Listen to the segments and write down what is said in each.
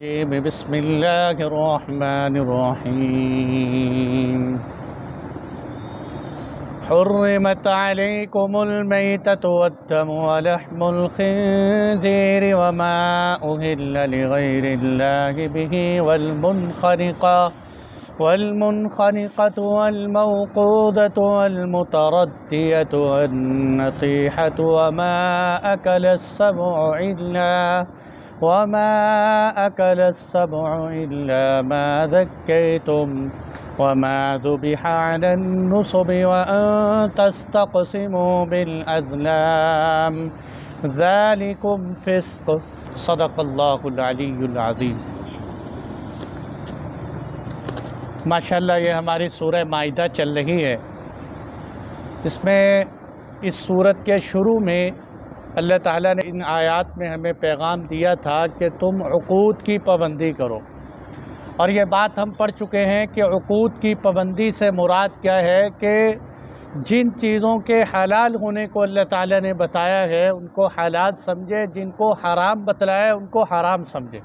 बिस्मिल्लाहिर्रहमानिर्रहीम। हुर्रिमत अलैकुमुल मैततु वद्दमु वलहमुल खिंज़ीरि वमा उहिल्ल लिगैरिल्लाहि बिही वल्मुनख़निक़तु वल्मौक़ूदतु वल्मुतरद्दियतु वन्नतीहतु वमा अकलस्सबउ इल्ला मा ज़क्कैतुम वमा ज़ुबिहा अलन्नुसुबि व अन तस्तक़सिमू बिलअज़लाम ज़ालिकुम फ़िस्क़। सदक़ल्लाहुल अलीयुल अज़ीम। माशाअल्लाह, ये हमारी सूरह माइदा चल रही है। इसमें इस सूरत के शुरू में अल्लाह ताला ने इन आयात में हमें पैगाम दिया था कि तुम उक़ूद की पाबंदी करो। और ये बात हम पढ़ चुके हैं कि उक़ूद की पाबंदी से मुराद क्या है कि जिन चीज़ों के हलाल होने को अल्लाह ताला ने बताया है उनको हलाल समझे, जिनको हराम बतलाया उनको हराम समझे।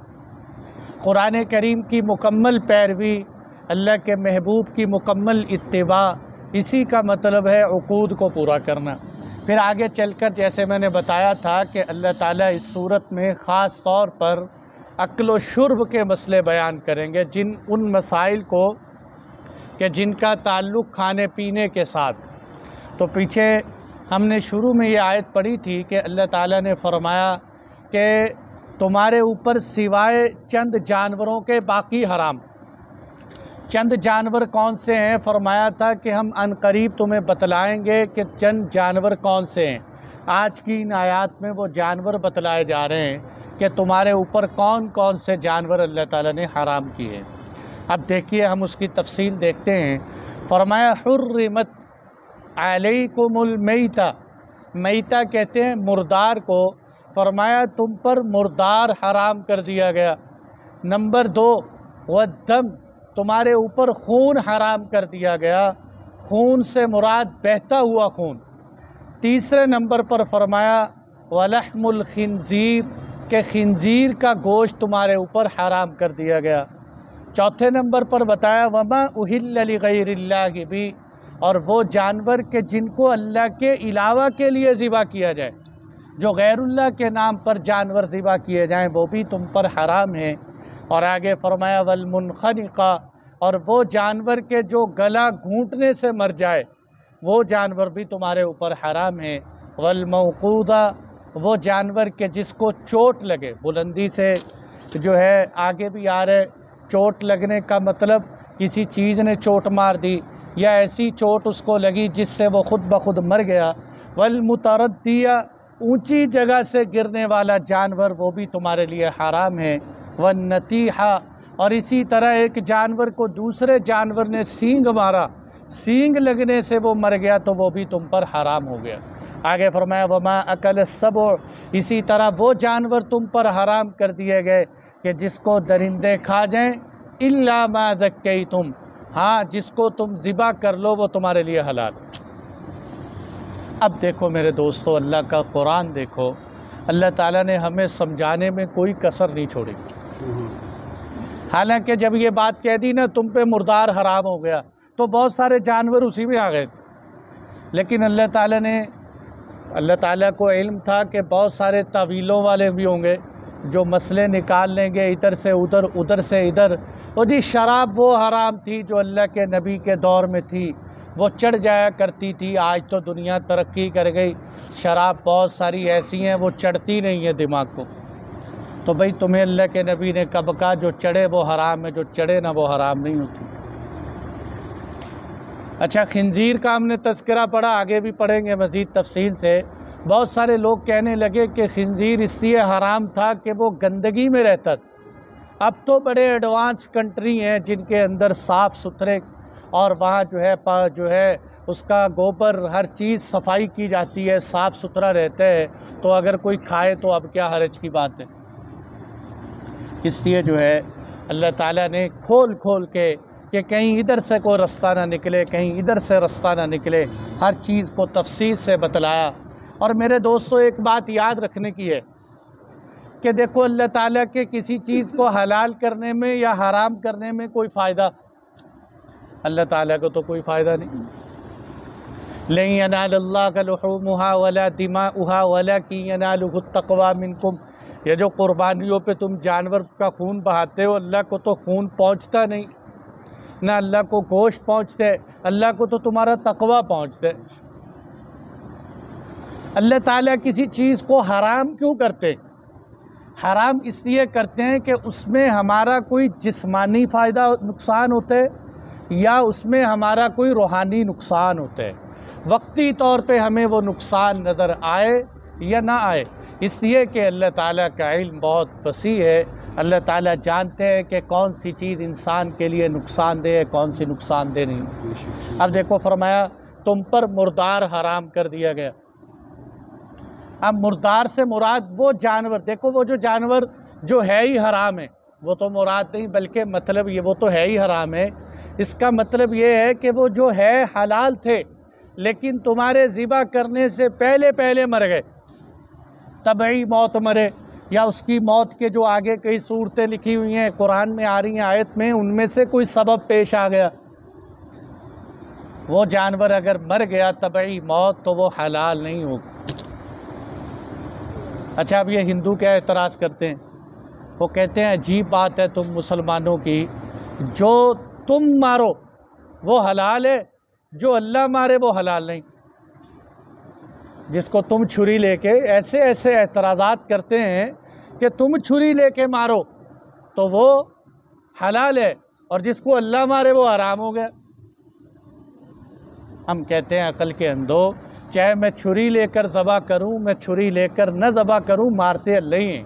कुरान करीम की मुकम्मल पैरवी, अल्लाह के महबूब की मुकम्मल इत्तिबा, इसी का मतलब है उक़ूद को पूरा करना। फिर आगे चलकर जैसे मैंने बताया था कि अल्लाह ताला इस सूरत में ख़ास तौर पर अक्ल व शुर्ब के मसले बयान करेंगे, उन मसाइल को कि जिनका ताल्लुक़ खाने पीने के साथ। तो पीछे हमने शुरू में ये आयत पढ़ी थी कि अल्लाह ताला ने फरमाया कि तुम्हारे ऊपर सिवाय चंद जानवरों के बाकी हराम। चंद जानवर कौन से हैं? फरमाया था कि हम अनकरीब तुम्हें बतलाएंगे कि चंद जानवर कौन से हैं। आज की इन आयात में वो जानवर बतलाए जा रहे हैं कि तुम्हारे ऊपर कौन कौन से जानवर अल्लाह ताला ने हराम किए। अब देखिए, हम उसकी तफसील देखते हैं। फरमाया हुर्रिमत अलैकुमुल मैता। मैता कहते हैं मुर्दार को। फरमाया तुम पर मुर्दार हराम कर दिया गया। नंबर 2, वद्दम, तुम्हारे ऊपर खून हराम कर दिया गया। खून से मुराद बहता हुआ खून। तीसरे नंबर पर फरमाया वलहमुल खिंज़ीर, के खिंज़ीर का गोश्त तुम्हारे ऊपर हराम कर दिया गया। चौथे नंबर पर बताया वमा उहिल्ल लिगैरिल्लाहि बि, और वो जानवर के जिनको अल्लाह के अलावा के लिए ज़िबा किया जाए, जो गैरुल्लाह के नाम पर जानवर ज़िबा किए जाएं, वो भी तुम पर हराम है। और आगे फरमाया वल्मुनख़निक़ा, और वो जानवर के जो गला घूंटने से मर जाए वो जानवर भी तुम्हारे ऊपर हराम है। वल्मौक़ूदा, वो जानवर के जिसको चोट लगे, बुलंदी से जो है आगे भी आ रहे, चोट लगने का मतलब किसी चीज़ ने चोट मार दी या ऐसी चोट उसको लगी जिससे वो खुद ब खुद मर गया। वल्मुतरद्दिया, ऊंची जगह से गिरने वाला जानवर, वो भी तुम्हारे लिए हराम है। वन्नतीहा, और इसी तरह एक जानवर को दूसरे जानवर ने सींग मारा, सींग लगने से वो मर गया, तो वो भी तुम पर हराम हो गया। आगे फरमाया वमा अकलस्सबउ, इसी तरह वो जानवर तुम पर हराम कर दिए गए कि जिसको दरिंदे खा जाएं, इल्ला मा ज़क्कैतुम, हाँ जिसको तुम ज़िबा कर लो वो तुम्हारे लिए हलाल। अब देखो मेरे दोस्तों, अल्लाह का कुरान देखो, अल्लाह ताला ने हमें समझाने में कोई कसर नहीं छोड़ी। हालांकि जब ये बात कह दी ना तुम पे मुर्दार हराम हो गया, तो बहुत सारे जानवर उसी में आ गए। लेकिन अल्लाह ताला को इल्म था कि बहुत सारे तावीलों वाले भी होंगे जो मसले निकाल लेंगे इधर से उधर, उधर से इधर। और जी शराब वो हराम थी जो अल्लाह के नबी के दौर में थी, वो चढ़ जाया करती थी। आज तो दुनिया तरक्की कर गई, शराब बहुत सारी ऐसी हैं वो चढ़ती नहीं है दिमाग को। तो भाई तुम्हें अल्लाह के नबी ने कब कहा जो चढ़े वो हराम है, जो चढ़े ना वो हराम नहीं होती। अच्छा, खिंजीर का हमने तज़किरा पढ़ा, आगे भी पढ़ेंगे मज़ीद तफसील से। बहुत सारे लोग कहने लगे कि खिंजीर इसलिए हराम था कि वो गंदगी में रहता। अब तो बड़े एडवांस कंट्री हैं जिनके अंदर साफ़ सुथरे, और वहाँ जो है उसका गोबर हर चीज़ सफाई की जाती है, साफ़ सुथरा रहता है। तो अगर कोई खाए तो अब क्या हर्ज की बात है। इसलिए जो है अल्लाह ताला ने खोल खोल के कि कहीं इधर से कोई रास्ता ना निकले, कहीं इधर से रास्ता ना निकले, हर चीज़ को तफसील से बतलाया। और मेरे दोस्तों, एक बात याद रखने की है कि देखो अल्लाह ताला के किसी चीज़ को हलाल करने में या हराम करने में कोई फ़ायदा, अल्लाह ताला को तो कोई फ़ायदा नहीं। लन यनालल्लाह लुहूमुहा वला दिमाउहा वलाकिन यनालुहु तक़वा मिनकुम। ये जो कुर्बानियों पे तुम जानवर का खून बहाते हो, अल्लाह को तो खून पहुँचता नहीं, ना अल्लाह को गोश्त पहुँचते, अल्लाह को तो तुम्हारा तक़वा पहुँचते। अल्लाह ताला किसी चीज़ को हराम क्यों करते? हराम इसलिए करते हैं कि उसमें हमारा कोई जिस्मानी फ़ायदा नुकसान होता है या उसमें हमारा कोई रूहानी नुकसान होता है। वक्ती तौर पे हमें वो नुकसान नज़र आए या ना आए, इसलिए कि अल्लाह ताला का इल्म बहुत वसी है। अल्लाह ताला जानते हैं कि कौन सी चीज़ इंसान के लिए नुकसानदेह है, कौन सी नुकसानदेह नहीं। अब देखो फरमाया तुम पर मुर्दार हराम कर दिया गया। अब मुर्दार से मुराद वो जानवर, देखो वो जो जानवर जो है ही हराम है वो तो मुराद नहीं, बल्कि मतलब ये वो तो है ही हराम है। इसका मतलब ये है कि वो जो है हलाल थे लेकिन तुम्हारे ज़िबा करने से पहले पहले मर गए, तबई मौत मरे, या उसकी मौत के जो आगे कई सूरतें लिखी हुई हैं कुरान में आ रही हैं आयत में, उनमें से कोई सबब पेश आ गया, वो जानवर अगर मर गया तबई मौत, तो वो हलाल नहीं होगा। अच्छा, अब ये हिंदू क्या एतराज़ करते हैं, वो कहते हैं अजीब बात है तुम मुसलमानों की, जो तुम मारो वो हलाल है, जो अल्लाह मारे वो हलाल नहीं। जिसको तुम छुरी लेके ऐसे ऐसे एतराज़ात करते हैं कि तुम छुरी लेके मारो तो वो हलाल है और जिसको अल्लाह मारे वो हराम हो गया। हम कहते हैं अकल के अंधो, चाहे मैं छुरी लेकर ज़बा करूं, मैं छुरी लेकर न ज़बा करूं, मारते अल्लाह ही हैं।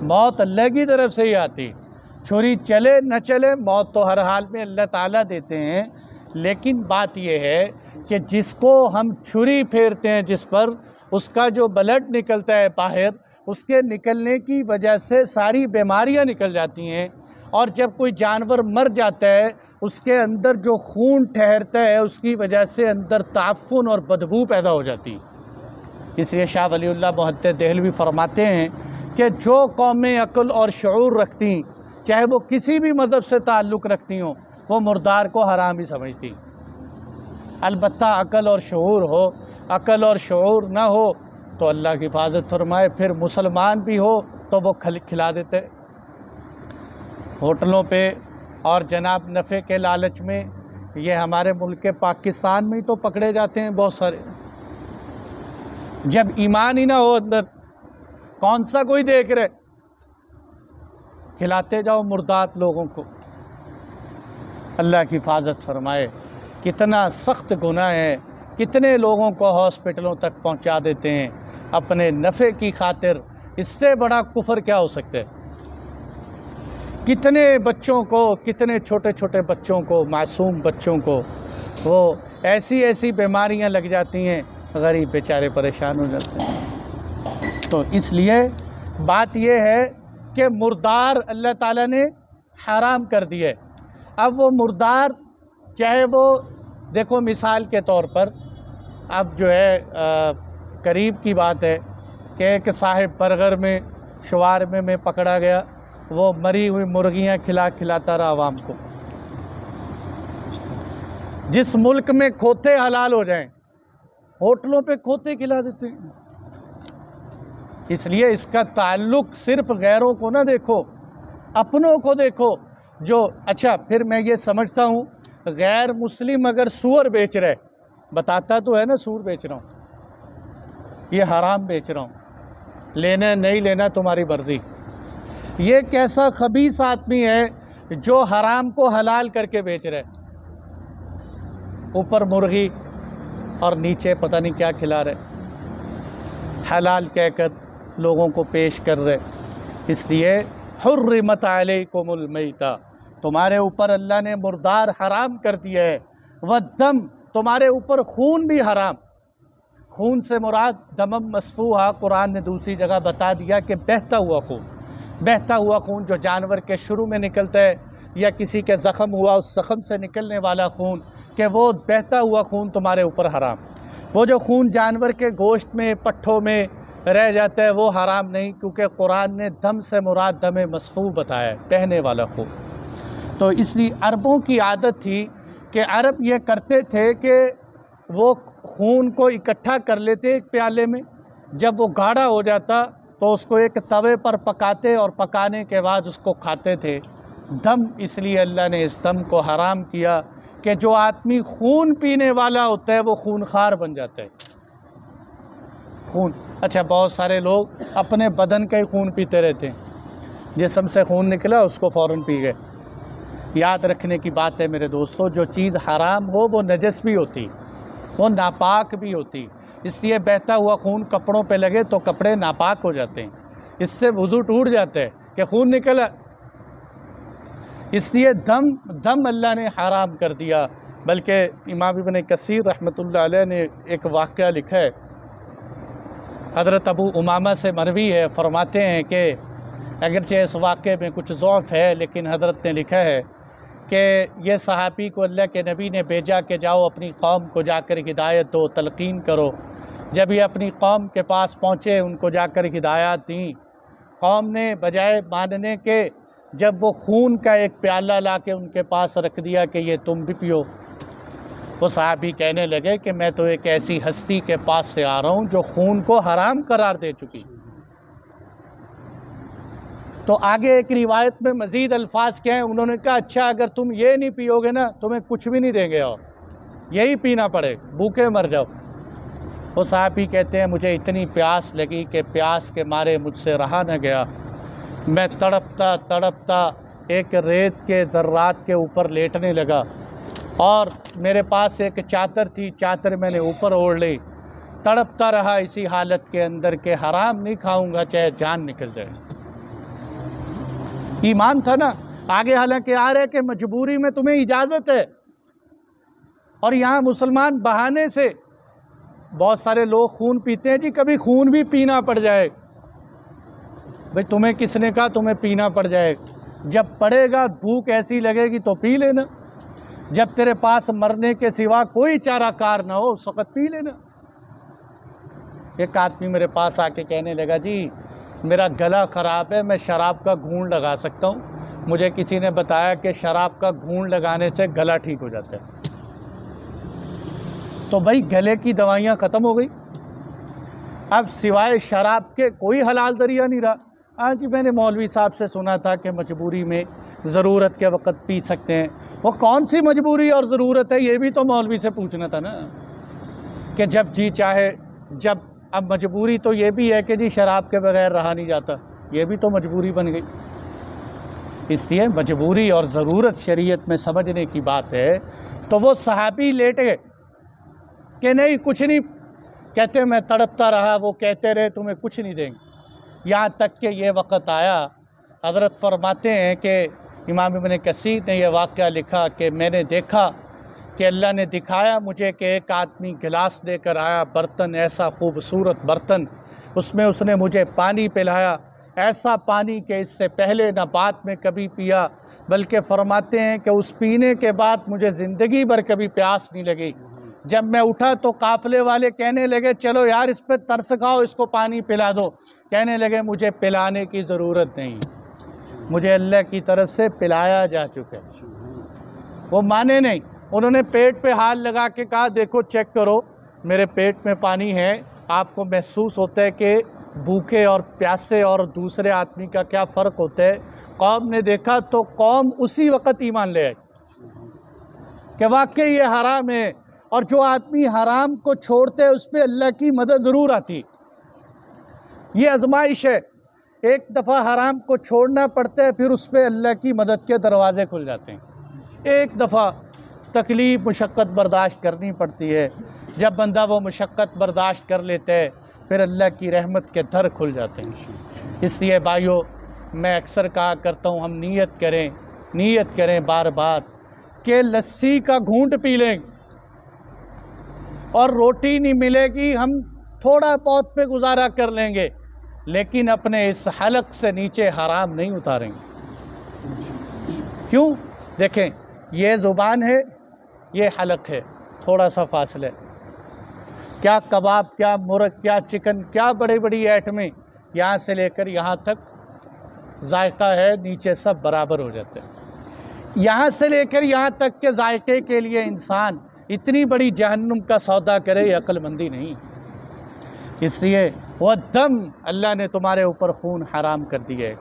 मौत अल्लाह की तरफ से ही आती, छुरी चले न चले मौत तो हर हाल में अल्लाह ताला देते हैं। लेकिन बात यह है कि जिसको हम छुरी फेरते हैं जिस पर, उसका जो ब्लड निकलता है बाहर, उसके निकलने की वजह से सारी बीमारियां निकल जाती हैं। और जब कोई जानवर मर जाता है उसके अंदर जो खून ठहरता है उसकी वजह से अंदर ताफ़ुन और बदबू पैदा हो जाती है। इसलिए शाह वलीउल्लाह मुहद्दिस देहलवी फरमाते हैं कि जो कौमें अक्ल और शऊर रखती, चाहे वो किसी भी मज़हब से ताल्लुक़ रखती हों, वो मुर्दार को हराम ही समझती। अलबत्ता अकल और शऊर हो, अकल और शऊर ना हो तो अल्लाह की हिफाजत फरमाए, फिर मुसलमान भी हो तो वो खिला देते होटलों पे, और जनाब नफ़े के लालच में। ये हमारे मुल्क के पाकिस्तान में ही तो पकड़े जाते हैं बहुत सारे। जब ईमान ही ना हो अंदर, कौन सा कोई देख रहे, खिलाते जाओ मुर्दार लोगों को। अल्लाह की हिफाजत फरमाए। कितना सख्त गुनाह है, कितने लोगों को हॉस्पिटलों तक पहुंचा देते हैं अपने नफ़े की खातिर। इससे बड़ा कुफ्र क्या हो सकता है? कितने बच्चों को, कितने छोटे छोटे बच्चों को, मासूम बच्चों को वो ऐसी ऐसी बीमारियां लग जाती हैं, गरीब बेचारे परेशान हो जाते हैं। तो इसलिए बात यह है कि मुर्दार अल्लाह ताला ने हराम कर दिए। अब वो मुर्दार, चाहे वो देखो मिसाल के तौर पर, अब जो है करीब की बात है कि एक साहिब बरगर में शवारमे में पकड़ा गया, वो मरी हुई मुर्गियां खिलाता रहा आवाम को। जिस मुल्क में खोते हलाल हो जाएं, होटलों पे खोते खिला देते हैं। इसलिए इसका ताल्लुक़ सिर्फ गैरों को ना देखो, अपनों को देखो। जो अच्छा, फिर मैं ये समझता हूँ गैर मुस्लिम अगर सूअर बेच रहे, बताता तो है ना सूअर बेच रहा हूँ, ये हराम बेच रहा हूँ, लेना नहीं लेना तुम्हारी मर्ज़ी। ये कैसा खबीस आदमी है जो हराम को हलाल करके बेच रहे, ऊपर मुर्गी और नीचे पता नहीं क्या खिला रहे, हलाल कहकर लोगों को पेश कर रहे। इसलिए हुर्रिमत अलैकुमुल मैता, तुम्हारे ऊपर अल्लाह ने मुर्दार हराम कर दिया है। वद्दम, तुम्हारे ऊपर खून भी हराम। खून से मुराद दमम मसफूहा, कुरान ने दूसरी जगह बता दिया कि बहता हुआ खून। बहता हुआ खून जो जानवर के शुरू में निकलता है या किसी के ज़ख़म हुआ उस ज़ख़म से निकलने वाला खून, कि वो बहता हुआ खून तुम्हारे ऊपर हराम। वो जो खून जानवर के गोश्त में, पट्ठों में रह जाता है वो हराम नहीं, क्योंकि कुरान ने दम से मुराद दम मसफू बताया है, बहने वाला खून। तो इसलिए अरबों की आदत थी कि अरब ये करते थे कि वो खून को इकट्ठा कर लेते एक प्याले में, जब वो गाढ़ा हो जाता तो उसको एक तवे पर पकाते और पकाने के बाद उसको खाते थे। दम, इसलिए अल्लाह ने इस दम को हराम किया कि जो आदमी खून पीने वाला होता है वो खूनखार बन जाता है। खून, अच्छा बहुत सारे लोग अपने बदन का ही खून पीते रहते हैं, जिस्म से खून निकला उसको फ़ौरन पी गए। याद रखने की बात है मेरे दोस्तों, जो चीज़ हराम हो वो नजस भी होती, वो नापाक भी होती। इसलिए बहता हुआ खून कपड़ों पे लगे तो कपड़े नापाक हो जाते हैं, इससे वुज़ू टूट जाता है कि खून निकला। इसलिए दम अल्लाह ने हराम कर दिया। बल्कि इमाम इब्न कसीर रहमतुल्लाह अलैह ने एक वाक़या लिखा है, हज़रत अबू उमामा से मरवी है, फरमाते हैं कि अगरचे इस वाक़े में कुछ ज़ौफ़ है, लेकिन हज़रत ने लिखा है कि ये सहाबी को अल्लाह के नबी ने भेजा कि जाओ अपनी कौम को जाकर हिदायत दो, तलक़ीन करो। जब ये अपनी कौम के पास पहुँचे, उनको जाकर हिदायत दी। कौम ने बजाय मानने के जब वो खून का एक प्याला ला के उनके पास रख दिया कि ये तुम भी पियो, वो सहाबी कहने लगे कि मैं तो एक ऐसी हस्ती के पास से आ रहा हूँ जो खून को हराम करार दे चुकी। तो आगे एक रिवायत में मज़ीद अल्फाज क्या हैं, उन्होंने कहा अच्छा अगर तुम ये नहीं पियोगे ना तुम्हें कुछ भी नहीं देंगे और यही पीना पड़ेगा, भूखे मर जाओ। वो साहबी कहते हैं मुझे इतनी प्यास लगी कि प्यास के मारे मुझसे रहा न गया। मैं तड़पता तड़पता एक रेत के ज़र्रात के ऊपर लेटने लगा और मेरे पास एक चादर थी, चादर मैंने ऊपर ओढ़ ली, तड़पता रहा इसी हालत के अंदर के हराम नहीं खाऊंगा चाहे जान निकल जाए। ईमान था ना। आगे हालांकि आ रहे कि मजबूरी में तुम्हें इजाज़त है, और यहाँ मुसलमान बहाने से बहुत सारे लोग खून पीते हैं। जी कभी खून भी पीना पड़ जाए, भाई तुम्हें किसने कहा तुम्हें पीना पड़ जाए? जब पड़ेगा भूख ऐसी लगेगी तो पी लेना, जब तेरे पास मरने के सिवा कोई चाराकार ना हो उस वक़्त पी लेना। एक आदमी मेरे पास आके कहने लगा जी मेरा गला ख़राब है, मैं शराब का घूंट लगा सकता हूँ। मुझे किसी ने बताया कि शराब का घूंट लगाने से गला ठीक हो जाता है। तो भाई गले की दवाइयाँ ख़त्म हो गई, अब सिवाय शराब के कोई हलाल ज़रिया नहीं रहा। हाँ जी मैंने मौलवी साहब से सुना था कि मजबूरी में ज़रूरत के वक़्त पी सकते हैं। वो कौन सी मजबूरी और ज़रूरत है, ये भी तो मौलवी से पूछना था ना, कि जब जी चाहे जब। अब मजबूरी तो ये भी है कि जी शराब के बगैर रहा नहीं जाता, ये भी तो मजबूरी बन गई। इसलिए मजबूरी और ज़रूरत शरीयत में समझने की बात है। तो वो सहाबी लेट गए कि नहीं कुछ नहीं, कहते मैं तड़पता रहा, वो कहते रहे तुम्हें कुछ नहीं देंगे। यहाँ तक कि ये वक़्त आया, हज़रत फरमाते हैं कि इमाम इब्न कसीर ने यह वाक़या लिखा कि मैंने देखा कि अल्लाह ने दिखाया मुझे कि एक आदमी गिलास लेकर आया, बर्तन ऐसा खूबसूरत बर्तन, उसमें उसने मुझे पानी पिलाया, ऐसा पानी कि इससे पहले न बाद में कभी पिया, बल्कि फरमाते हैं कि उस पीने के बाद मुझे ज़िंदगी भर कभी प्यास नहीं लगी। जब मैं उठा तो काफ़िले वाले कहने लगे चलो यार इस पर तरस खाओ, इसको पानी पिला दो। कहने लगे मुझे पिलाने की ज़रूरत नहीं, मुझे अल्लाह की तरफ से पिलाया जा चुका है। वो माने नहीं, उन्होंने पेट पे हाथ लगा के कहा देखो चेक करो मेरे पेट में पानी है, आपको महसूस होता है कि भूखे और प्यासे और दूसरे आदमी का क्या फ़र्क होता है। कौम ने देखा तो कौम उसी वक़्त ईमान ले आई कि वाकई ये हराम है, और जो आदमी हराम को छोड़ते है उस पर अल्लाह की मदद ज़रूर आती। ये आजमाइश है, एक दफ़ा हराम को छोड़ना पड़ता है फिर उस पर अल्लाह की मदद के दरवाज़े खुल जाते हैं। एक दफ़ा तकलीफ़ मुशक्क़त बर्दाश्त करनी पड़ती है, जब बंदा वो मुशक्क़त बर्दाश्त कर लेता है फिर अल्लाह की रहमत के दर खुल जाते हैं। इसलिए भाइयों मैं अक्सर कहा करता हूँ हम नीयत करें बार बार कि लस्सी का घूंट पी लें और रोटी नहीं मिलेगी हम थोड़ा बहुत पे गुजारा कर लेंगे, लेकिन अपने इस हलक से नीचे हराम नहीं उतारेंगे। क्यों? देखें ये ज़ुबान है, ये हलक है, थोड़ा सा फासला है। क्या कबाब, क्या मुर्ग, क्या चिकन, क्या बड़ी बड़ी आइटमें, यहाँ से लेकर यहाँ तक जायका है, नीचे सब बराबर हो जाते हैं। यहाँ से लेकर यहाँ तक के जायके के लिए इंसान इतनी बड़ी जहन्नुम का सौदा करे, ये अक्लमंदी नहीं। इसलिए वह दम, अल्लाह ने तुम्हारे ऊपर खून हराम कर दिए।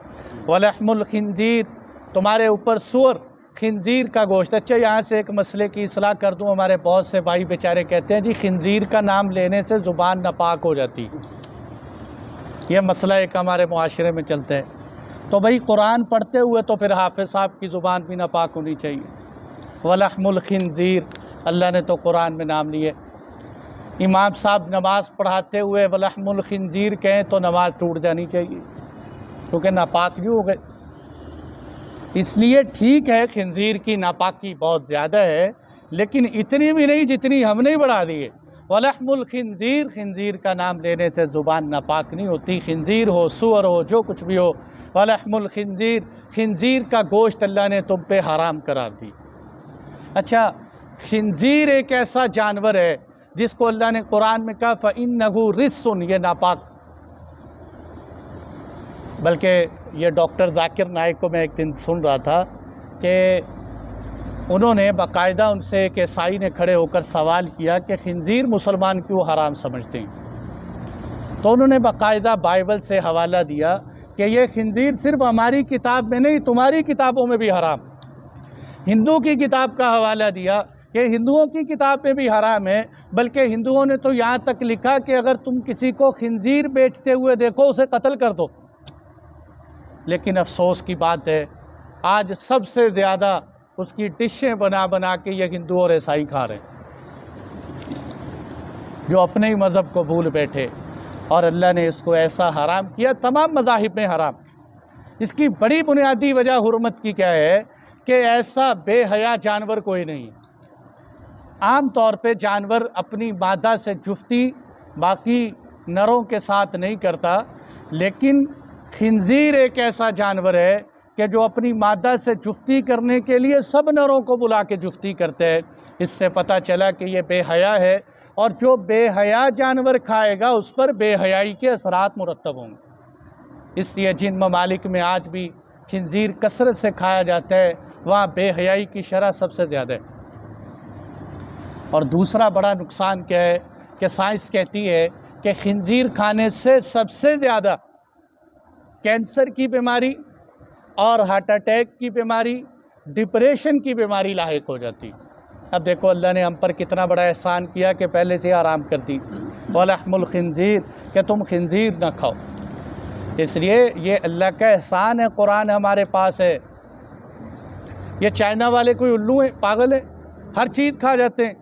वलहमुल खिंजीर, तुम्हारे ऊपर सूअर खिंजीर का गोश्त। अच्छा, यहाँ से एक मसले की इस्लाह कर दूँ। हमारे बहुत से भाई बेचारे कहते हैं जी खिंजीर का नाम लेने से ज़ुबान नापाक हो जाती। यह मसला एक हमारे मुआशरे में चलता है। तो भाई कुरान पढ़ते हुए तो फिर हाफिज़ साहब की ज़ुबान भी नापाक होनी चाहिए। वलहमुल खिंजीर, अल्लाह ने तो कुरान में नाम लिए। इमाम साहब नमाज़ पढ़ाते हुए वलहमुल खिंजीर कहें तो नमाज टूट जानी चाहिए, क्योंकि नापाक जो हो गए। इसलिए ठीक है, खिंजीर की नापाकी बहुत ज़्यादा है, लेकिन इतनी भी नहीं जितनी हमने ही बढ़ा दी है। वलहमुल खिंजीर, खिंजीर का नाम लेने से ज़ुबान नापाक नहीं होती। खिंजीर हो, सूअर हो, जो कुछ भी हो। वलहमुल खिंजीर, खिंजीर का गोश्त अल्लाह ने तुम पे हराम करार दी। अच्छा, खिंजीर एक ऐसा जानवर है जिसको अल्लाह ने कुरान में कहा फ़इन्नहु रिस्सुन, ये नापाक। बल्कि ये डॉक्टर जाकिर नाइक को मैं एक दिन सुन रहा था कि उन्होंने बाकायदा उनसे एक ईसाई ने खड़े होकर सवाल किया कि खिंजीर मुसलमान क्यों हराम समझते हैं। तो उन्होंने बाकायदा बाइबल से हवाला दिया कि ये खिंजीर सिर्फ हमारी किताब में नहीं, तुम्हारी किताबों में भी हराम। हिंदू की किताब का हवाला दिया कि हिंदुओं की किताब में भी हराम है, बल्कि हिंदुओं ने तो यहाँ तक लिखा कि अगर तुम किसी को खिंजीर बेचते हुए देखो उसे कत्ल कर दो। लेकिन अफसोस की बात है, आज सबसे ज़्यादा उसकी डिशें बना बना के ये हिंदू और ईसाई खा रहे हैं, जो अपने ही मज़हब को भूल बैठे। और अल्लाह ने इसको ऐसा हराम किया, तमाम मज़ाहिब में हराम। इसकी बड़ी बुनियादी वजह हुर्मत की क्या है कि ऐसा बेहया जानवर कोई नहीं है। आम तौर पे जानवर अपनी मादा से जुफ्ती बाकी नरों के साथ नहीं करता, लेकिन खिंजीर एक ऐसा जानवर है कि जो अपनी मादा से जुफ्ती करने के लिए सब नरों को बुला के जुफ्ती करते हैं। इससे पता चला कि ये बेहया है, और जो बेहया जानवर खाएगा उस पर बेहयाई के असरात मुरतब होंगे। इसलिए जिन ममालिक में आज भी खिंजीर कसरत से खाया जाता है, वहाँ बेहयाई की शरह सबसे ज़्यादा है। और दूसरा बड़ा नुकसान क्या है कि साइंस कहती है कि खिंजीर खाने से सबसे ज़्यादा कैंसर की बीमारी और हार्ट अटैक की बीमारी, डिप्रेशन की बीमारी लाहिक हो जाती। अब देखो अल्लाह ने हम पर कितना बड़ा एहसान किया कि पहले से आराम कर दी। वलहमुल खिंजीर, कि तुम खिंजीर ना खाओ। इसलिए ये अल्लाह का एहसान है, कुरान हमारे पास है। ये चाइना वाले कोई उल्लू हैं, पागल है, हर चीज़ खा जाते हैं।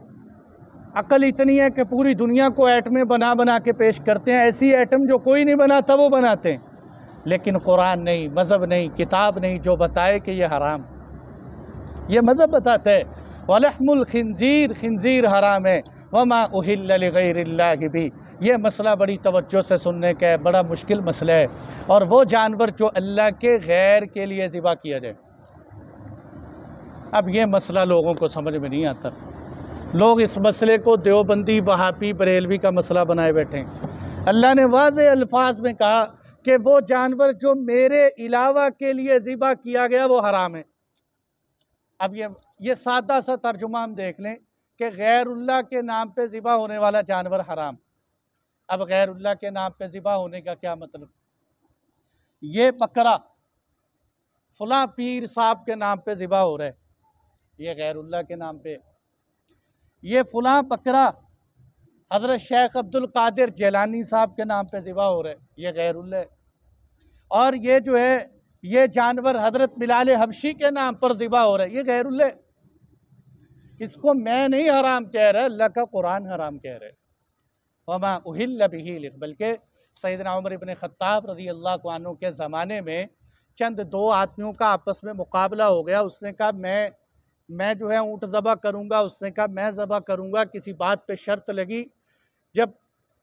अकल इतनी है कि पूरी दुनिया को एटमें बना बना के पेश करते हैं। ऐसी एटम जो कोई नहीं बनाता वो बनाते हैं। लेकिन कुरान नहीं, मज़हब नहीं, किताब नहीं जो बताए कि ये हराम। ये मज़हब बताता है वलहमुल खिंजीर, खिंजीर हराम है। वमा उहिल्ल लिगैरिल्लाहि भी, ये मसला बड़ी तवज्जो से सुनने का है, बड़ा मुश्किल मसला है। और वो जानवर जो अल्लाह के गैर के लिए ज़िबा किया जाए, अब ये मसला लोगों को समझ में नहीं आता। लोग इस मसले को देवबंदी, वहाबी, बरेलवी का मसला बनाए बैठे हैं। अल्लाह ने वाज़ेह अल्फाज में कहा कि वो जानवर जो मेरे अलावा के लिए ज़िबा किया गया वो हराम है। अब ये सादा सा तर्जुमा हम देख लें कि गैरुल्लाह के नाम पे ज़िबा होने वाला जानवर हराम। अब गैरुल्लाह के नाम पे ज़िबा होने का क्या मतलब? ये बकरा फलां पीर साहब के नाम पे ज़िबा हो रहा है, ये गैरुल्लाह के नाम पे। ये फलां बकरा हज़रत शेख अब्दुल कादिर जैलानी साहब के नाम पे ज़िबा हो रहा है, ये गैरुल्लाह है। और ये जो है ये जानवर हज़रत बिलाल हबशी के नाम पर ज़िबा हो रहा है, ये गैरुल्लाह। इसको मैं नहीं हराम कह रहा, अल्लाह का कुरान हराम कह रहा है। वमा उहिल्ल बिही लिग, बल्कि सैयदना उमर इब्न ख़त्ताब रज़ी अल्लाह अन्हु के ज़माने में चंद दो आदमियों का आपस में मुकाबला हो गया। उसने कहा मैं जो है ऊँट ज़बह करूँगा, उसने कहा मैं ज़बह करूँगा। किसी बात पे शर्त लगी। जब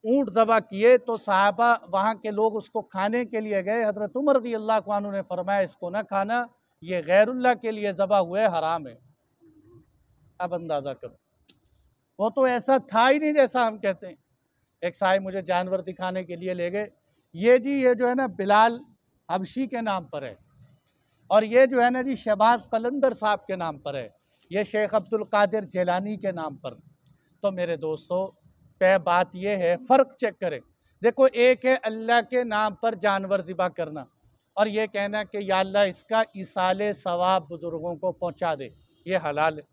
ऊँट ज़बह किए तो सहाबा वहाँ के लोग उसको खाने के लिए गए। हज़रत उमर रज़ी अल्लाह अन्हु ने फरमाया इसको ना खाना, ये गैरुल्लाह के लिए ज़बह हुए, हराम है। अब अंदाज़ा करो, वो तो ऐसा था ही नहीं जैसा हम कहते हैं। एक साहब मुझे जानवर दिखाने के लिए ले गए। ये जी ये जो है ना बिलाल हबशी के नाम पर है, और ये जो है ना जी शहबाज कलंदर साहब के नाम पर है, ये शेख अब्दुल कादिर जेलानी के नाम पर। तो मेरे दोस्तों पे बात ये है, फ़र्क चेक करें। देखो, एक है अल्लाह के नाम पर जानवर ज़िबा करना, और ये कहना कि या अल्लाह इसका इसाले सवाब बुज़ुर्गों को पहुँचा दे, ये हलाल है।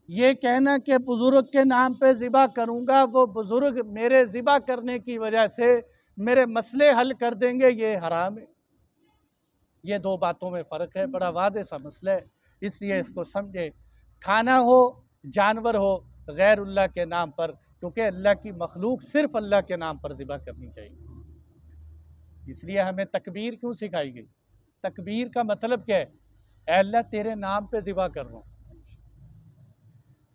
ये कहना कि बुज़ुर्ग के नाम पे ज़िबा करूँगा, वो बुज़ुर्ग मेरे ज़िबा करने की वजह से मेरे मसले हल कर देंगे, ये हराम है। ये दो बातों में फ़र्क है, बड़ा वादे सा मसला है, इसलिए इसको समझे। खाना हो, जानवर हो, गैरुल्लाह के नाम पर, क्योंकि अल्लाह की मखलूक सिर्फ़ अल्लाह के नाम पर ज़िबा करनी चाहिए। इसलिए हमें तकबीर क्यों सिखाई गई? तकबीर का मतलब क्या है? अल्लाह तेरे नाम पे ज़िबा कर रहा हूँ।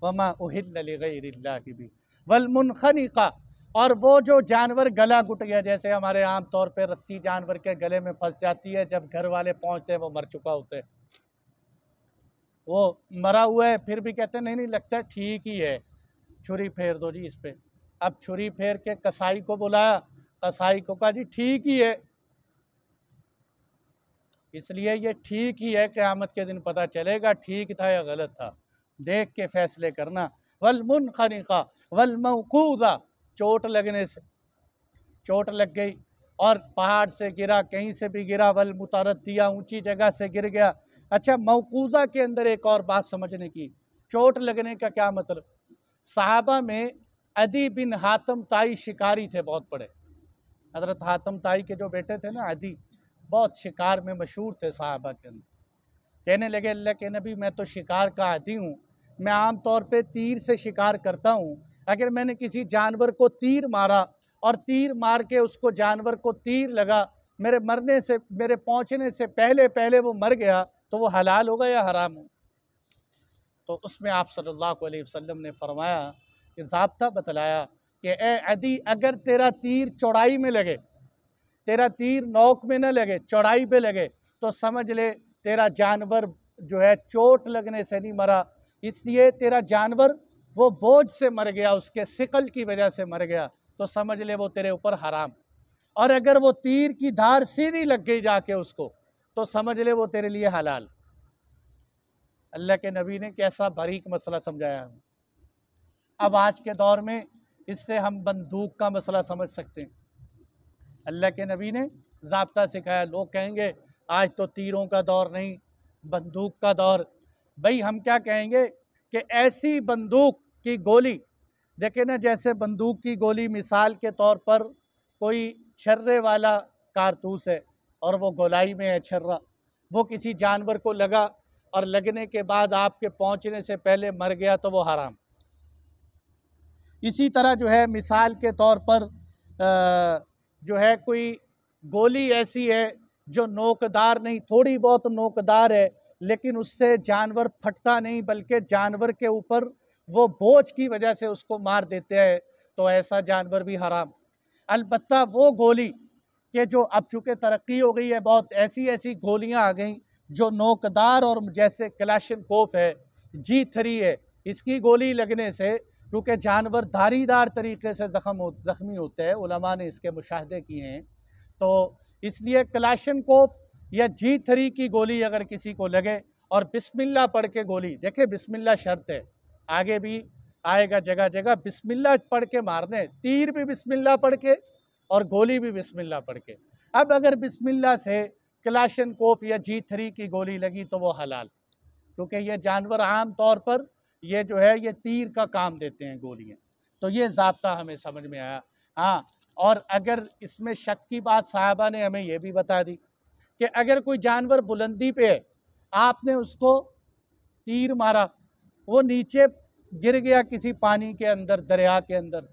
वमा उहिल्ल लिगैरिल्लाहि बिही वल मुनखनिक़ा, और वो जो जानवर गला घुट गया, जैसे हमारे आम तौर पे रस्सी जानवर के गले में फंस जाती है, जब घर वाले पहुंचते हैं वो मर चुका होता है, वो मरा हुआ है, फिर भी कहते हैं नहीं नहीं लगता है ठीक ही है, छुरी फेर दो जी इस पे। अब छुरी फेर के कसाई को बुलाया, कसाई को कहा जी ठीक ही है। इसलिए ये ठीक ही है, क़यामत के दिन पता चलेगा ठीक था या गलत था, देख के फैसले करना। वल मुनखनिक़ा वल मौक़ूज़ा, चोट लगने से, चोट लग गई और पहाड़ से गिरा, कहीं से भी गिरा, वल मुतरद्दिया, ऊंची जगह से गिर गया। अच्छा, मौक़ूज़ा के अंदर एक और बात समझने की, चोट लगने का क्या मतलब। सहाबा में अदी बिन हातम ताई शिकारी थे बहुत बड़े। हज़रत हातम ताई के जो बेटे थे ना अदी, बहुत शिकार में मशहूर थे सहाबा के अंदर। कहने लगे अल्लाह के नबी मैं तो शिकार का आदी हूँ, मैं आम तौर पे तीर से शिकार करता हूँ, अगर मैंने किसी जानवर को तीर मारा और तीर मार के उसको जानवर को तीर लगा, मेरे मरने से, मेरे पहुँचने से पहले पहले वो मर गया, तो वो हलाल होगा या हराम हो? तो उसमें आप सल्लल्लाहु अलैहि वसल्लम ने फरमाया कि ज़ाब्ता बतलाया कि ए अदी, अगर तेरा तीर चौड़ाई में लगे, तेरा तीर नोक में न लगे, चौड़ाई पे लगे, तो समझ ले तेरा जानवर जो है चोट लगने से नहीं मरा, इसलिए तेरा जानवर वो बोझ से मर गया, उसके सिकल की वजह से मर गया, तो समझ ले वो तेरे ऊपर हराम। और अगर वो तीर की धार सीधी लग गई जाके उसको, तो समझ ले वो तेरे लिए हलाल। अल्लाह के नबी ने कैसा बारीक मसला समझाया। अब आज के दौर में इससे हम बंदूक का मसला समझ सकते हैं। अल्लाह के नबी ने ज़ाब्ता सिखाया। लोग कहेंगे आज तो तीरों का दौर नहीं, बंदूक का दौर। भाई हम क्या कहेंगे कि ऐसी बंदूक की गोली, देखे ना, जैसे बंदूक की गोली मिसाल के तौर पर कोई छर्रे वाला कारतूस है और वो गोलाई में है छर्रा, वो किसी जानवर को लगा और लगने के बाद आपके पहुंचने से पहले मर गया, तो वो हराम। इसी तरह जो है मिसाल के तौर पर जो है कोई गोली ऐसी है जो नोकदार नहीं, थोड़ी बहुत नोकदार है, लेकिन उससे जानवर फटता नहीं, बल्कि जानवर के ऊपर वो बोझ की वजह से उसको मार देते हैं, तो ऐसा जानवर भी हराम। अलबत्ता वो गोली कि जो अब चूँकि तरक्की हो गई है, बहुत ऐसी ऐसी गोलियां आ गई जो नोकदार, और जैसे कलाशनकोफ है, G3 है, इसकी गोली लगने से, क्योंकि जानवर धारीदार तरीके से ज़ख्मी होते हैं, उलमा ने इसके मुशाहदे किए हैं, तो इसलिए कलाशनकोफ या G3 की गोली अगर किसी को लगे और बिस्मिल्लाह पढ़ के गोली, देखिए बिस्मिल्लाह शर्त है, आगे भी आएगा जगह जगह, बिस्मिल्लाह पढ़ के मारने, तीर भी बिस्मिल्लाह पढ़ के और गोली भी बिस्मिल्लाह पढ़ के। अब अगर बिस्मिल्लाह से कलाशनकोफ या G3 की गोली लगी तो वो हलाल, क्योंकि ये जानवर आम तौर पर ये जो है ये तीर का काम देते हैं गोलियाँ। तो ये ज़ाब्ता हमें समझ में आया। हाँ, और अगर इसमें शक की बात, साहबा ने हमें ये भी बता दी कि अगर कोई जानवर बुलंदी पे है, आपने उसको तीर मारा, वो नीचे गिर गया किसी पानी के अंदर, दरिया के अंदर,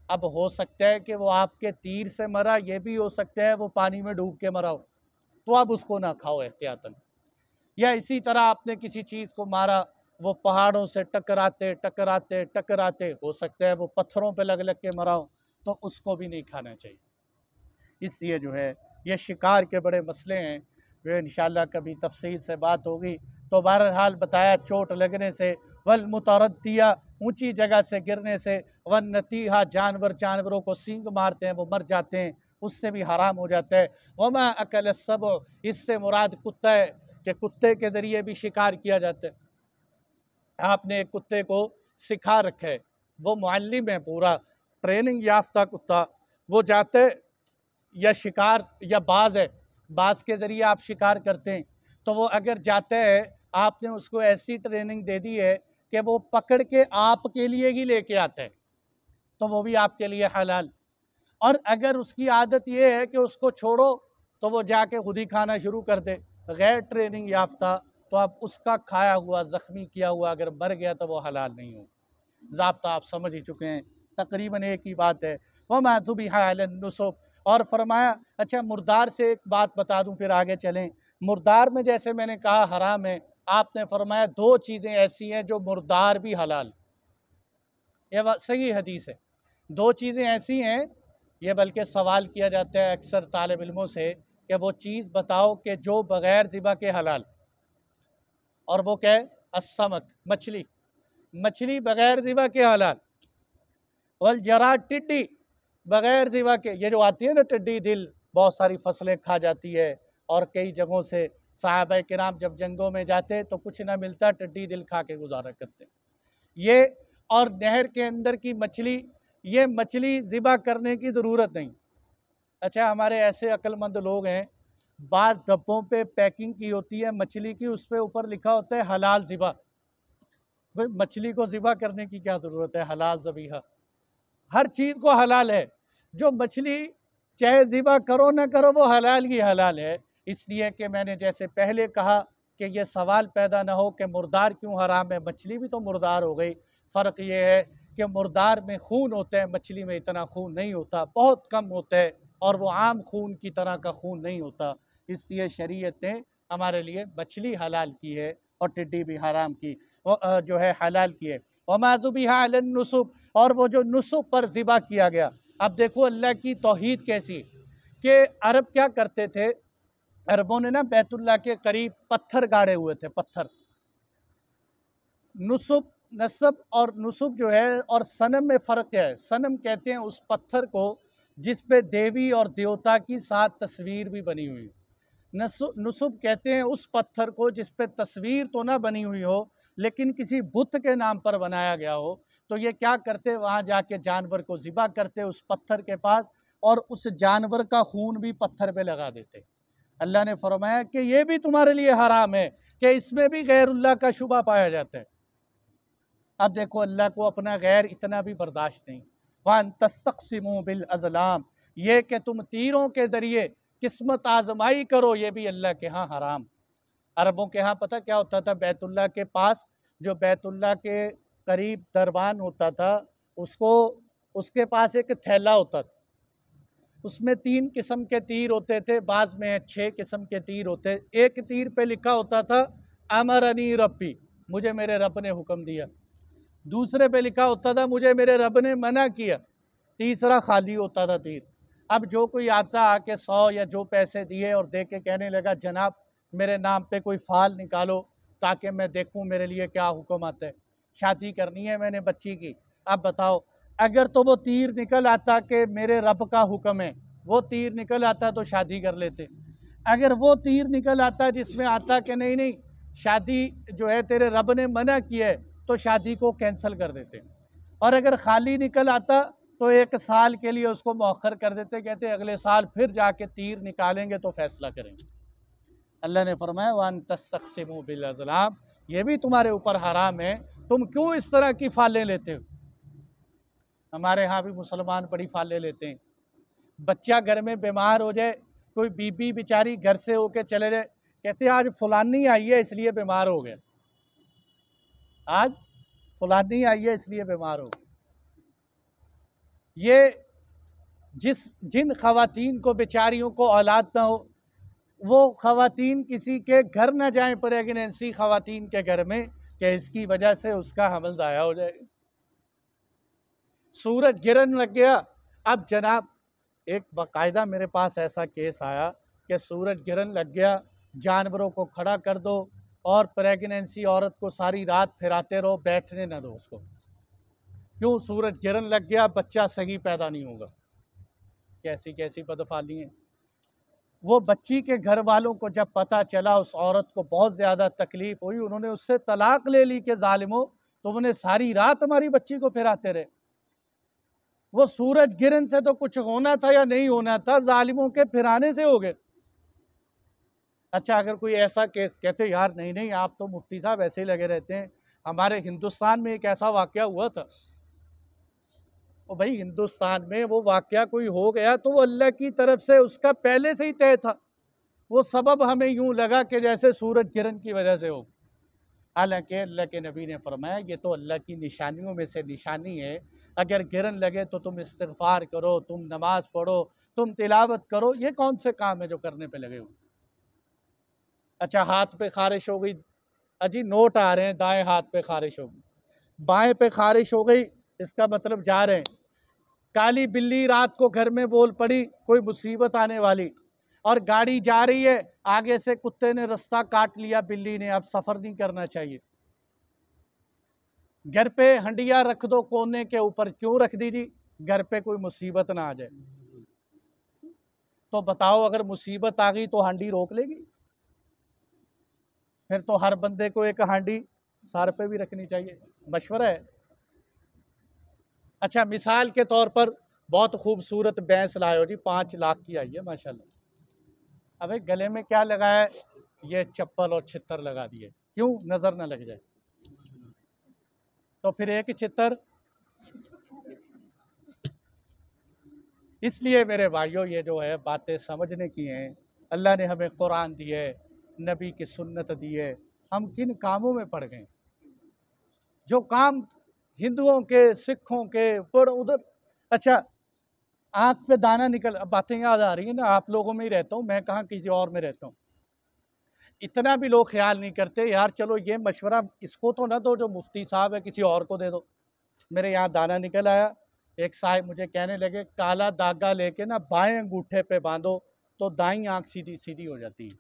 अब हो सकता है कि वो आपके तीर से मरा, ये भी हो सकता है वो पानी में डूब के मरा हो, तो आप उसको ना खाओ एहतियातन। या इसी तरह आपने किसी चीज़ को मारा, वो पहाड़ों से टकराते टकराते टकराते, हो सकता है वो पत्थरों पे लग लग के मरा हो, तो उसको भी नहीं खाना चाहिए। इसलिए जो है ये शिकार के बड़े मसले हैं, वे इंशाअल्लाह कभी तफसील से बात होगी। तो बहरहाल बताया चोट लगने से, वल मुतरद्दिया, ऊंची जगह से गिरने से, वन नतीहा जानवरों को सींग मारते हैं वो मर जाते हैं, उससे भी हराम हो जाता है। वमा अकल सबो, इससे मुराद कुत्ता है कि कुत्ते के ज़रिए भी शिकार किया जाता है। आपने एक कुत्ते को सिखा रखा है, वो मुअल्लिम है, पूरा ट्रेनिंग याफ्ता कुत्ता, वो जाते या शिकार या बाज है, बाज के ज़रिए आप शिकार करते हैं, तो वो अगर जाते हैं, आपने उसको ऐसी ट्रेनिंग दे दी है कि वो पकड़ के आपके लिए ही लेके आता है, तो वो भी आपके लिए हलाल। और अगर उसकी आदत ये है कि उसको छोड़ो तो वो जाके खुद ही खाना शुरू कर दे, गैर ट्रेनिंग याफ्ता, तो आप उसका खाया हुआ ज़ख्मी किया हुआ अगर मर गया तो वो हलाल नहीं हो। ज़ाब्ता आप समझ ही चुके हैं, तकरीबन एक ही बात है। वमा ज़ुबिहा अलन नुसब, और फरमाया, अच्छा मुर्दार से एक बात बता दूं फिर आगे चलें। मुर्दार में जैसे मैंने कहा हराम है, आपने फरमाया दो चीज़ें ऐसी हैं जो मुर्दार भी हलाल, ये बात सही हदीस है। दो चीज़ें ऐसी हैं, ये बल्कि सवाल किया जाता है अक्सर तालिब इल्मों से कि वो चीज़ बताओ कि जो बग़ैर ज़िबा के हलाल, और वो क्या है? अस्समक, मछली, मछली बग़ैर ज़िबा के हलाल। वल जराद, टिड्डी बग़ैर ज़िबा के, ये जो आती है ना टिड्डी दिल, बहुत सारी फसलें खा जाती है, और कई जगहों से सहाबा किराम जब जंगों में जाते तो कुछ ना मिलता, टिड्डी दिल खा के गुजारा करते ये। और नहर के अंदर की मछली, ये मछली ज़िबा करने की ज़रूरत नहीं। अच्छा, हमारे ऐसे अक्लमंद लोग हैं, बाज़ डब्बों पे पैकिंग की होती है मछली की, उस पर ऊपर लिखा होता है हलाल ज़िबा। भाई मछली को ज़िबा करने की क्या ज़रूरत है? हलाल ज़बीहा, हर चीज़ को हलाल है। जो मछली चाहे ज़िबा करो ना करो वो हलाल ही हलाल है। इसलिए कि मैंने जैसे पहले कहा कि ये सवाल पैदा ना हो कि मुर्दार क्यों हराम है, मछली भी तो मुर्दार हो गई। फ़र्क ये है कि मुर्दार में खून होता है, मछली में इतना खून नहीं होता, बहुत कम होता है, और वो आम खून की तरह का खून नहीं होता। इसलिए शरीयत ने हमारे लिए मछली हलाल की है और टिड्डी भी हराम की, जो है हलाल की है। वमा ज़ुबिहा अलन नुसब, और वो जो नुसब पर ज़िबा किया गया। अब देखो अल्लाह की तौहीद कैसी, कि अरब क्या करते थे, अरबों ने ना बैतुल्लाह के करीब पत्थर गाड़े हुए थे, पत्थर। नुसब, नसब और नुसब जो है, और सनम में फ़र्क क्या है? सनम कहते हैं उस पत्थर को जिस पे देवी और देवता की साथ तस्वीर भी बनी हुई। नुसब कहते हैं उस पत्थर को जिस पे तस्वीर तो ना बनी हुई हो लेकिन किसी बुत के नाम पर बनाया गया हो। तो ये क्या करते, वहाँ जाके जानवर को ज़िबा करते उस पत्थर के पास, और उस जानवर का खून भी पत्थर पे लगा देते। अल्लाह ने फरमाया कि ये भी तुम्हारे लिए हराम है, कि इसमें भी गैरुल्लाह का शुबा पाया जाता है। अब देखो अल्लाह को अपना गैर इतना भी बर्दाश्त नहीं। वान तस्तक़सिमू बिल अज़लाम, ये कि तुम तीरों के ज़रिए किस्मत आजमाई करो, ये भी अल्लाह के यहाँ हराम। अरबों के यहाँ पता क्या होता था, बैतुल्लाह के पास, जो बैतुल्लाह के करीब दरबान होता था, उसको, उसके पास एक थैला होता था, उसमें 3 किस्म के तीर होते थे, बाज़ में 6 किस्म के तीर होते। एक तीर पे लिखा होता था अमरनी रब्बी, मुझे मेरे रब ने हुक्म दिया। दूसरे पे लिखा होता था मुझे मेरे रब ने मना किया। तीसरा खाली होता था तीर। अब जो कोई आता आके 100 या जो पैसे दिए और दे के कहने लगा जनाब मेरे नाम पे कोई फाल निकालो ताकि मैं देखूं मेरे लिए क्या हुक्म आता है, शादी करनी है मैंने बच्ची की, अब बताओ। अगर तो वो तीर निकल आता कि मेरे रब का हुक्म है, वो तीर निकल आता तो शादी कर लेते। अगर वो तीर निकल आता जिसमें आता कि नहीं नहीं शादी जो है तेरे रब ने मना किया है, तो शादी को कैंसिल कर देते। और अगर खाली निकल आता तो 1 साल के लिए उसको मौखर कर देते, कहते अगले साल फिर जाके तीर निकालेंगे तो फैसला करेंगे। अल्लाह ने फरमाया वान तस्तक़सिमू बिल अज़लाम, ये भी तुम्हारे ऊपर हराम है, तुम क्यों इस तरह की फालें लेते हो। हमारे यहाँ भी मुसलमान बड़ी फालें लेते हैं। बच्चा घर में बीमार हो जाए, कोई बीबी बेचारी घर से होके चले जाए, कहते आज फलानी आई है इसलिए बीमार हो गया, आज फलानी आई है इसलिए बीमार हो गया। ये जिन ख़वातीन को बेचारियों को औलाद ना हो, वो ख़वातीन किसी के घर ना जाएं प्रेगनेंसी ख़वातीन के घर में, कि इसकी वजह से उसका हमल ज़ाया हो जाएगा। सूरज गिरन लग गया, अब जनाब एक बाकायदा मेरे पास ऐसा केस आया कि सूरज गिरन लग गया, जानवरों को खड़ा कर दो और प्रेगनेंसी औरत को सारी रात फिराते रहो, बैठने न दो उसको। क्यों सूरज गिरन लग गया, बच्चा सही पैदा नहीं होगा। कैसी कैसी बदफाली हैं। वो बच्ची के घर वालों को जब पता चला, उस औरत को बहुत ज़्यादा तकलीफ़ हुई, उन्होंने उससे तलाक ले ली कि ज़ालिमो, तुमने सारी रात हमारी बच्ची को फिराते रहे। वो सूरज गिरन से तो कुछ होना था या नहीं होना था, ज़ालिमों के फिराने से हो गए। अच्छा, अगर कोई ऐसा केस कहते यार नहीं नहीं आप तो मुफ्ती साहब ऐसे ही लगे रहते हैं, हमारे हिंदुस्तान में एक ऐसा वाक़या हुआ था। तो भाई हिंदुस्तान में वो वाक़या कोई हो गया तो वो अल्लाह की तरफ से उसका पहले से ही तय था। वो सबब हमें यूं लगा कि जैसे सूरज किरण की वजह से हो। हालांकि अल्लाह के नबी ने फरमाया ये तो अल्लाह की निशानियों में से निशानी है। अगर गिरन लगे तो तुम इस्तिग़फ़ार करो, तुम नमाज पढ़ो, तुम तिलावत करो। ये कौन से काम है जो करने पे लगे हो। अच्छा, हाथ पे खारिश हो गई, अजी नोट आ रहे हैं, दाएं हाथ पे खारिश हो गई, बाएं पे खारिश हो गई, इसका मतलब जा रहे हैं। काली बिल्ली रात को घर में बोल पड़ी, कोई मुसीबत आने वाली, और गाड़ी जा रही है, आगे से कुत्ते ने रास्ता काट लिया, बिल्ली ने, अब सफ़र नहीं करना चाहिए। घर पे हंडिया रख दो कोने के ऊपर, क्यों रख दीजिए, घर पे कोई मुसीबत ना आ जाए। तो बताओ अगर मुसीबत आ गई तो हांडी रोक लेगी? फिर तो हर बंदे को एक हांडी सर पे भी रखनी चाहिए। मशवरा है। अच्छा, मिसाल के तौर पर बहुत खूबसूरत भैंस लाए हो जी, 5 लाख की आई है माशाल्लाह। अबे गले में क्या लगाया है? ये चप्पल और छितर लगा दिए, क्यों? नज़र ना लग जाए। तो फिर एक छितर। इसलिए मेरे भाइयों, ये जो है बातें समझने की हैं। अल्लाह ने हमें कुरान दी है, नबी की सुन्नत दी है, हम किन कामों में पड़ गए? जो काम हिंदुओं के, सिखों के, पर उधर। अच्छा, आँख पे दाना निकल, अब बातें याद आ रही है ना, आप लोगों में ही रहता हूँ मैं, कहाँ किसी और में रहता हूँ। इतना भी लोग ख्याल नहीं करते यार, चलो ये मशवरा इसको तो ना दो जो मुफ्ती साहब है, किसी और को दे दो। मेरे यहाँ दाना निकल आया, एक साहब मुझे कहने लगे काला धागा लेके ना बाएं अंगूठे पे बांधो तो दाईं आँख सीधी सीधी हो जाती है।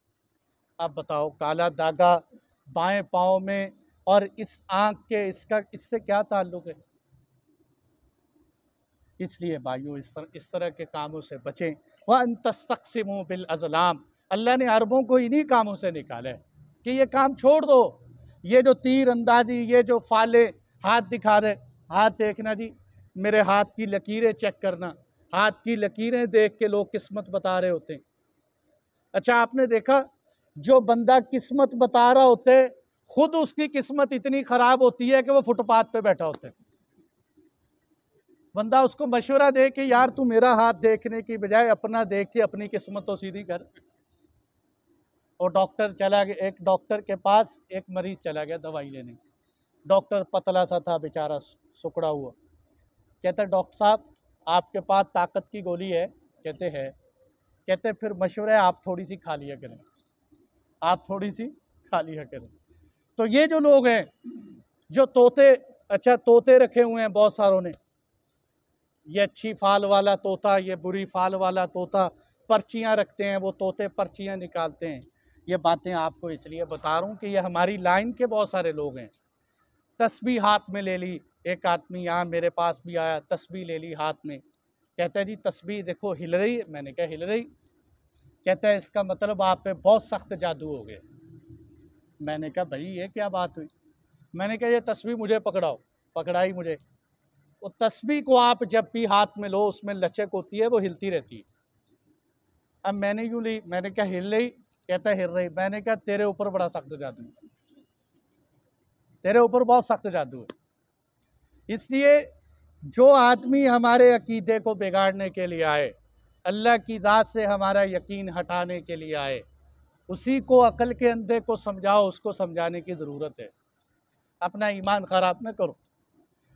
अब बताओ, काला धागा बाएं पाँव में और इस आँख के, इसका इससे क्या ताल्लुक़ है? इसलिए भाइयों, इस तरह के कामों से बचें। वह तस्तक़सिमू बिल अज़लाम, अल्लाह ने अरबों को इन्हीं कामों से निकाला है कि ये काम छोड़ दो। ये जो तीर अंदाजी, ये जो फाले, हाथ दिखा दे, हाथ देखना जी, मेरे हाथ की लकीरें चेक करना, हाथ की लकीरें देख के लोग किस्मत बता रहे होते हैं। अच्छा, आपने देखा जो बंदा किस्मत बता रहा होता है, खुद उसकी किस्मत इतनी ख़राब होती है कि वो फुटपाथ पे बैठा होता है। बंदा उसको मशवरा दे कि यार तू मेरा हाथ देखने की बजाय अपना देख के अपनी किस्मत तो सीधी कर। और डॉक्टर चला गया, एक डॉक्टर के पास एक मरीज़ चला गया दवाई लेने। डॉक्टर पतला सा था बेचारा, सुकड़ा हुआ। कहते डॉक्टर साहब आपके पास ताकत की गोली है? कहते हैं। कहते फिर मशवरा है आप थोड़ी सी खा लिया करें, आप थोड़ी सी खा लिया करें। तो ये जो लोग हैं जो तोते, अच्छा तोते रखे हुए हैं बहुत सारों ने, ये अच्छी फाल वाला तोता, ये बुरी फाल वाला तोता, पर्चियाँ रखते हैं वो तोते, पर्चियाँ निकालते हैं। ये बातें आपको इसलिए बता रहा हूँ कि ये हमारी लाइन के बहुत सारे लोग हैं। तस्बीह हाथ में ले ली, एक आदमी यहाँ मेरे पास भी आया, तस्बीह ले ली हाथ में, कहता है जी तस्बीह देखो हिल रही है। मैंने कहा हिल रही? कहता है इसका मतलब आप पे बहुत सख्त जादू हो गया। मैंने कहा भाई ये क्या बात हुई? मैंने कहा ये तस्बीह मुझे पकड़ाओ। पकड़ाई मुझे। वो तस्बीह को आप जब भी हाथ में लो, उसमें लचक होती है, वो हिलती रहती है। अब मैंने यूँ ली, मैंने कहा हिल रही? कहता हिल रही। मैंने कहा तेरे ऊपर बड़ा सख्त जादू है, तेरे ऊपर बहुत सख्त जादू है। इसलिए जो आदमी हमारे अकीदे को बिगाड़ने के लिए आए, अल्लाह की ज़ात से हमारा यकीन हटाने के लिए आए, उसी को अकल के अंधे को समझाओ, उसको समझाने की ज़रूरत है। अपना ईमान ख़राब न करो।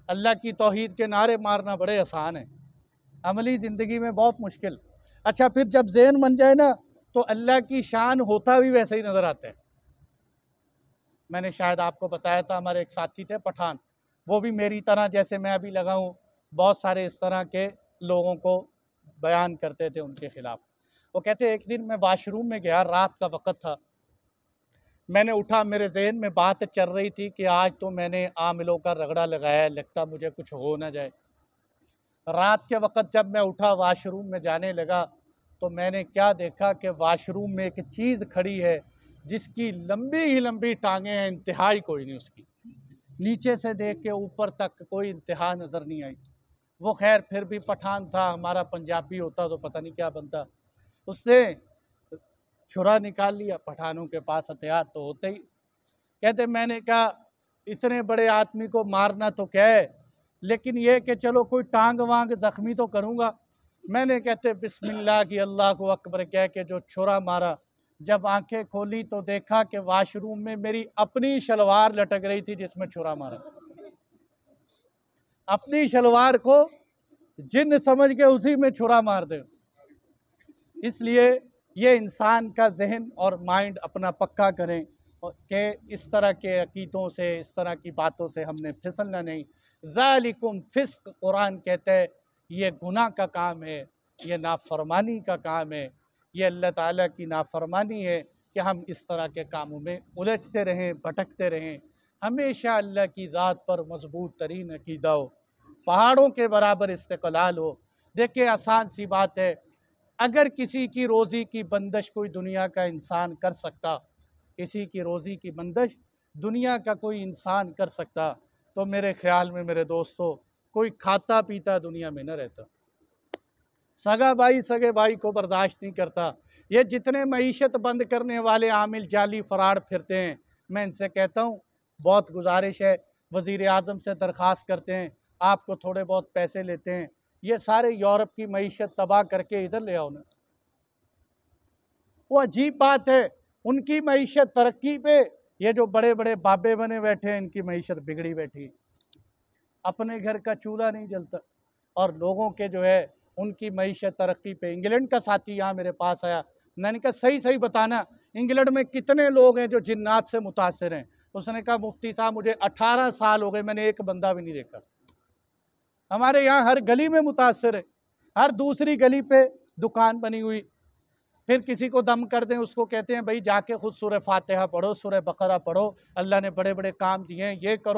अल्लाह की तौहीद के नारे मारना बड़े आसान है, अमली ज़िंदगी में बहुत मुश्किल। अच्छा, फिर जब ज़हन बन जाए ना तो अल्लाह की शान होता भी वैसे ही नज़र आता है। मैंने शायद आपको बताया था, हमारे एक साथी थे पठान, वो भी मेरी तरह, जैसे मैं अभी लगा हूँ, बहुत सारे इस तरह के लोगों को बयान करते थे उनके ख़िलाफ़। वो कहते एक दिन मैं वाशरूम में गया, रात का वक़्त था, मैंने उठा, मेरे जहन में बात चल रही थी कि आज तो मैंने आमिलों का रगड़ा लगाया, लगता मुझे कुछ हो ना जाए। रात के वक़्त जब मैं उठा वाशरूम में जाने लगा तो मैंने क्या देखा कि वाशरूम में एक चीज़ खड़ी है जिसकी लंबी ही लंबी टांगें हैं, इंतहाई कोई नहीं उसकी। नीचे से देख के ऊपर तक कोई इंतहा नज़र नहीं आई। वो खैर फिर भी पठान था, हमारा पंजाबी होता तो पता नहीं क्या बनता। उसने छुरा निकाल लिया, पठानों के पास हथियार तो होते ही। कहते मैंने कहा इतने बड़े आदमी को मारना तो क्या है, लेकिन ये कि चलो कोई टांग वांग ज़ख्मी तो करूँगा। मैंने कहते बिस्मिल्लाह की अल्लाह को अकबर कह के जो छुरा मारा, जब आंखें खोली तो देखा कि वाशरूम में मेरी अपनी शलवार लटक रही थी जिसमें छुरा मारा। अपनी शलवार को जिन्न समझ के उसी में छुरा मार दे। इसलिए ये इंसान का जहन और माइंड अपना पक्का करें कि इस तरह के अकीदों से, इस तरह की बातों से हमने फिसलना नहीं। ज़ालिकुम फ़िस्क, कुरान कहता है ये गुनाह का काम है, ये नाफरमानी का काम है, ये अल्लाह ताला की नाफरमानी है कि हम इस तरह के कामों में उलझते रहें, भटकते रहें। हमेशा अल्लाह की ज़ात पर मजबूत तरीन अकीदा हो, पहाड़ों के बराबर इस्तिक़लाल हो। देखिए आसान सी बात है, अगर किसी की रोज़ी की बंदिश कोई दुनिया का इंसान कर सकता, किसी की रोज़ी की बंदिश दुनिया का कोई इंसान कर सकता, तो मेरे ख़्याल में मेरे दोस्तों कोई खाता पीता दुनिया में न रहता। सगा भाई सगे भाई को बर्दाश्त नहीं करता। ये जितने मईशत बंद करने वाले आमिल जाली फराड फिरते हैं, मैं इनसे कहता हूँ बहुत गुजारिश है, वज़ीर आज़म से दरख्वास्त करते हैं, आपको थोड़े बहुत पैसे लेते हैं, ये सारे यूरोप की मईशत तबाह करके इधर ले आओ ना। वो अजीब बात है, उनकी मईशत तरक्की पे, ये जो बड़े बड़े बाबे बने बैठे हैं इनकी मईशत बिगड़ी बैठी। अपने घर का चूल्हा नहीं जलता और लोगों के जो है उनकी मईशत तरक्की पे। इंग्लैंड का साथी यहाँ मेरे पास आया, मैंने कहा सही सही बताना इंग्लैंड में कितने लोग हैं जो जिन्नात से मुतासिर हैं। उसने कहा मुफ्ती साहब मुझे 18 साल हो गए, मैंने एक बंदा भी नहीं देखा। हमारे यहाँ हर गली में मुतासिर है, हर दूसरी गली पे दुकान बनी हुई। फिर किसी को दम कर दें उसको कहते हैं भाई जाके खुद सूरह फातिहा पढ़ो, सूरह बकरा पढ़ो, अल्लाह ने बड़े बड़े काम दिए हैं, ये करो।